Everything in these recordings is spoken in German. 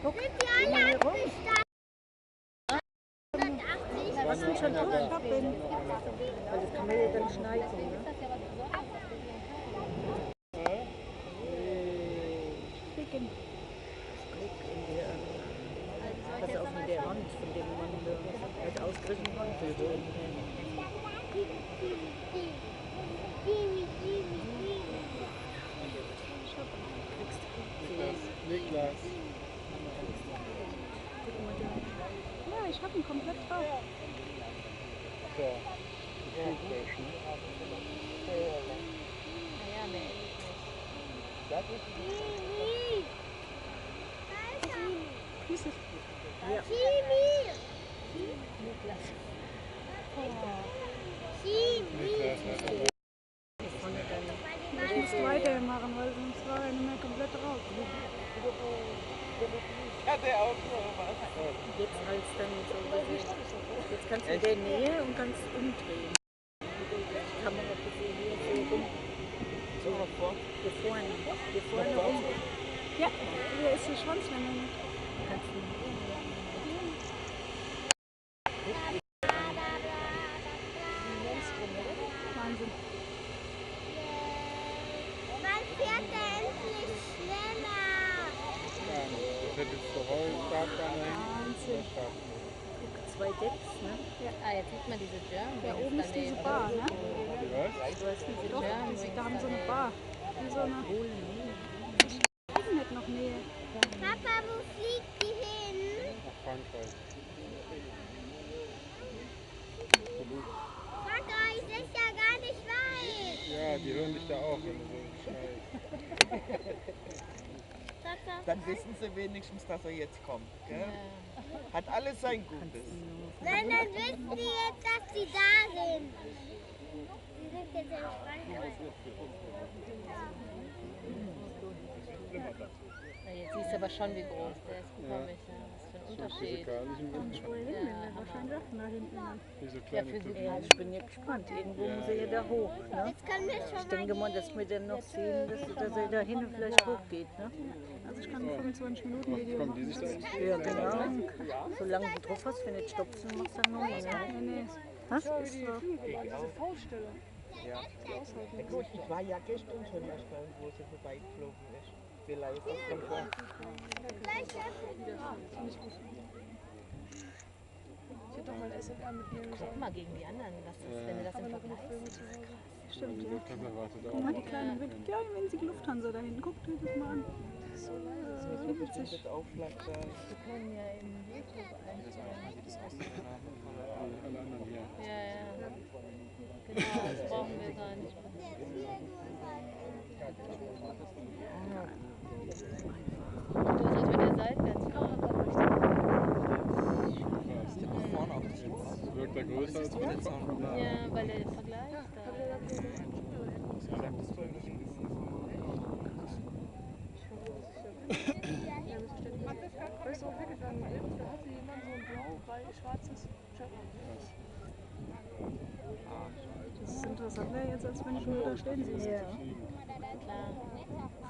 Guck, Sind die alle abgestanden? 180. was sind schon durch? Weil das kann man ja dann schneiden. Ne? Schicken. Guck in der, das auch in der Wand, von dem man halt ausgerissen hat. Niklas. Ja, ich hab ihn komplett drauf. So. Wie ist es? Ja. Ich muss weitermachen, weil sonst war er nicht mehr komplett drauf. Hat er auch so was? Jetzt halt dann so. Jetzt kannst du in der Nähe und kannst umdrehen. Die Kamera gesehen hier so rum. So mal vor. Hier vorne rum. Ja, hier ist die Schwanzlänge nicht. Kannst du Wahnsinn. Wann fährt er endlich schneller? Das hätte jetzt zur Rollstartbahn Wahnsinn. Guck, 2 Decks, ne? Ja. Ah, jetzt sieht man diese German. Da oben ist diese Bar, ne? Was? Ich weiß nicht, doch, da haben so eine Bar. Wie so eine... Ich nicht noch Nähe. Papa, wo fliegt die hin? Nach Frankreich. Frankreich ist ja gar nicht weit. Ja, die hören dich da auch, wenn du so schreist. Dann wissen sie wenigstens, dass er jetzt kommt. Gell? Hat alles sein Gutes. Nein, dann wissen die jetzt, dass sie da sind. Die sind jetzt in Frankreich. Ja, jetzt siehst du aber schon, wie groß der ist. Guck mal, was für ein Unterschied. Wahrscheinlich auch nach hinten. Wie so Ja, kleine für so Tuppen. Ja, ich bin ja gespannt. Irgendwo muss er ja da hoch. Ne? Jetzt können wir schon Ich denke mal, dass wir dann noch sehen, dass er da hinten vielleicht hochgeht. Ne? Also ich kann 25 Minuten Video Kommen die sich da machen. jetzt? Ja, genau. Solange du drauf hast, wenn du nicht stoppst, dann machst du dann noch mehr. Ne? Nee. Was? Ist so. Ja. Ja, gut, ich war ja gestern schon erstaunt, wo sie vorbeigeflogen ist. Vielleicht auch von vor. Guck mal gegen die anderen, was das, wenn du das im Vergleich siehst. Stimmt, ja. Kamera Guck mal, die kleine winzige Lufthansa da hinten. Guck dir das mal an. So Das wird Aufschlag da. Wir können ja in YouTube einstellen. alle anderen hier. Ja. Genau, das brauchen wir gar nicht. Du hast als mit der Seitwärts fahren. Vorne auf dich. Wirkt er größer als vorne? Ja, weil der Vergleich da. Weißt du, auch wirklich, da hatte jemand so ein blau-schwarzes Shirt. Das ist interessanter jetzt, als wenn ich nur da stehen sehe. Ja. Klar.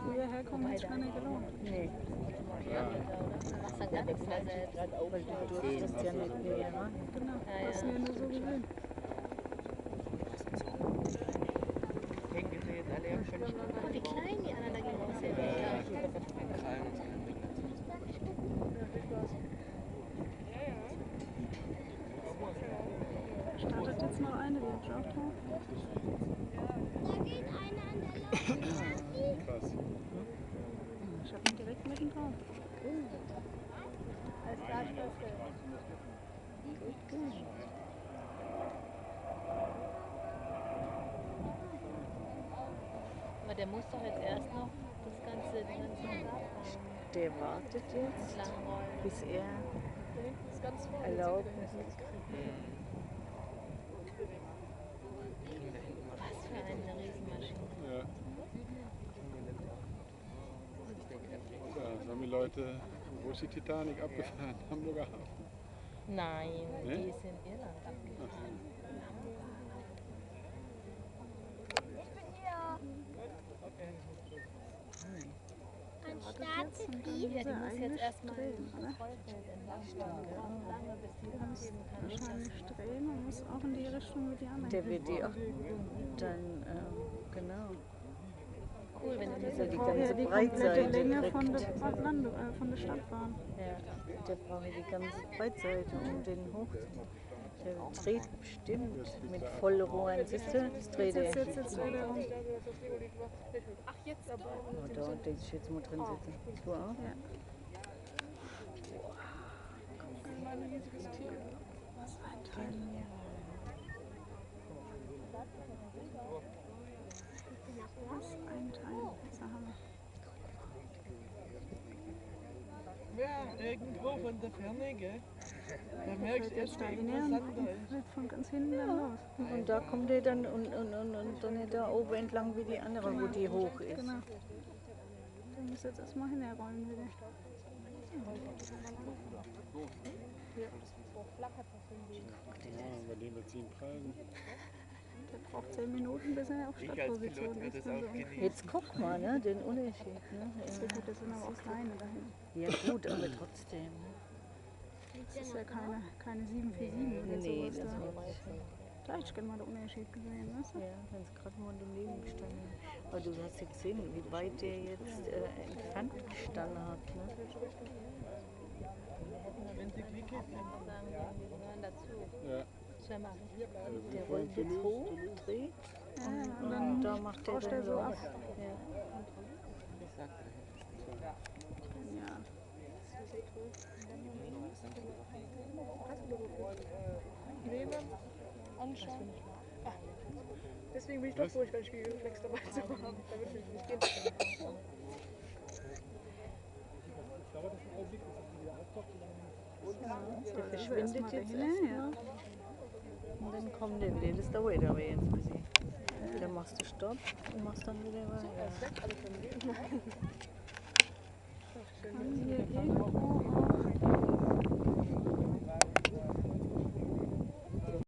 Früher herkommen hätte ich gar nicht gelohnt. Nee. Du machst dann gar nichts mehr selbst. Weil du durftest ja nicht mehr. Ne? Genau, das ist mir nur so gewöhnt. Denken sie jetzt alle am schönsten. Guck, wie klein die anderen dagegen aussehen. Startet jetzt noch eine, die hat auch drauf. Da geht einer an der Leine. Krass. Ich hab ihn direkt mitten drauf. Als Startschlüssel. Aber der muss doch jetzt erst noch die ganze Fahrt haben. Der wartet jetzt, Lang rollen. bis er ist ganz vorne. Erlaubnis kriegt. Was für eine Riesenmaschine. Ja. Ja, das haben die Leute, wo ist die Titanic abgefahren? Hamburger Hafen. Nein, Nee? die ist in Irland abgefahren. startet jetzt und dann muss Ja, die er muss jetzt eigentlich erstmal drehen, oder? das Rollfeld entlang fahren. Lange, bis die Er muss abgeben kann. wahrscheinlich drehen und muss auch in die Richtung wie die anderen. Der wird die auch dann, genau. Cool, wenn du Also diese die Braucht ja ganze die komplette Breitseite Länge kriegt. von der Stadtbahn. Ja, der braucht ja die ganze Breitseite, um den hoch zu. Der dreht bestimmt mit Vollrohren. Siehst du, das dreht er. Jetzt dreht er um. Oh, da, den ich jetzt mal drin sitzen. Du auch? Ja. Was ein Teil. Was ein Teil. So haben wir. Ja, irgendwo von der Ferne, gell? Da merkst du erst, Da wie näher interessanter ist. und wird von ganz hinten dann los. Und da kommt der dann und dann nicht da oben entlang wie die andere, wo die hoch ist. Genau. Der muss jetzt erstmal hinterrollen wieder. Ja, bei den Benzinpreisen. Der braucht 10 Minuten, bis er auf Ich als Startposition Pilot würde ist. es Dann auch so. genießen. Jetzt guck mal, ne, den Unterschied. Ne? Das wird gut, das sind aber auch kleine dahin. Ja gut, aber trotzdem. Ne? Das ist ja keine 747 oder Nee, sowas das da. war nicht. Gleich kann man den Unterschied gesehen, weißt du? Ja, wenn es gerade mal daneben gestanden hat. Aber du hast ja gesehen, wie weit der jetzt entfernt gestanden hat. Ne? Wenn sie Glück hat, dann sagen, wir gehören dazu. Ja. Das wäre mal richtig. Der rollt jetzt hoch, dreht Ja, und dann da macht der rauscht dann er so so. ab. Ja. ich sagte, Ja. Anschauen. Deswegen bin ich doch froh, ich Spiegelreflex dabei zu haben. Da würde ich nicht gehen. Der verschwindet jetzt Ja. erstmal. Und dann kommt der wieder. Das dauert aber jetzt ein bisschen. Dann machst du Stopp und machst dann wieder weiter. Kann hier irgendwo